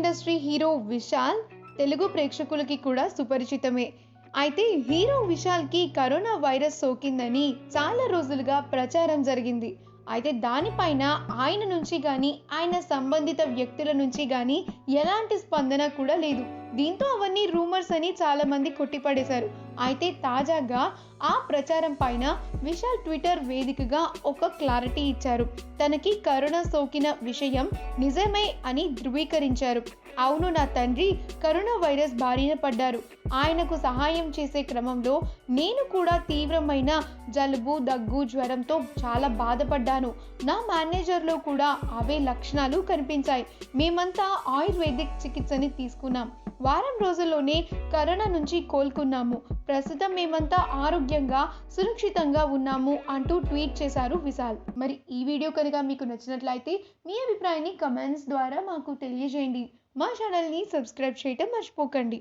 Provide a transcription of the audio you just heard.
Industry hero Vishal Telugu ప్రేక్షకులకి కూడా సుపరిచితమే. అయితే హీరో విశాల్కి కరోనా వైరస్ సోకిందని చాలా రోజులుగా ప్రచారం జరిగింది. అయితే దానిపైన ఆయన నుంచి కానీ ఆయన సంబంధిత వ్యక్తుల నుంచి కానీ ఎలాంటి స్పందన కూడా లేదు. దీంతో అవన్నీ రూమర్స్ అని చాలా మంది కొట్టిపడేశారు. అయితే తాజాగా ఆ ప్రచారం పైన విశాల్ ట్విట్టర్ వేదికగా ఒక క్లారిటీ ఇచ్చారు. తనకి కరోనా సోకిన విషయం నిజమే అని ధృవీకరించారు. అవును, నా తండ్రి కరోనా వైరస్ బారిన పడ్డారు. ఆయనకు సహాయం చేసే క్రమంలో నేను కూడా తీవ్రమైన జలుబు, దగ్గు, జ్వరంతో చాలా బాధపడ్డాను. నా మేనేజర్లో కూడా అవే లక్షణాలు కనిపించాయి. మేమంతా ఆయుర్వేదిక్ చికిత్సని తీసుకున్నాం. వారం రోజుల్లోనే కరోనా నుంచి కోలుకున్నాము. ప్రస్తుతం మేమంతా ఆరోగ్యంగా సురక్షితంగా ఉన్నాము అంటూ ట్వీట్ చేశారు విశాల్. మరి ఈ వీడియో కనుక మీకు నచ్చినట్లయితే మీ అభిప్రాయాన్ని కమెంట్స్ ద్వారా మాకు తెలియజేయండి. మా ఛానల్ని సబ్స్క్రైబ్ చేయటం మర్చిపోకండి.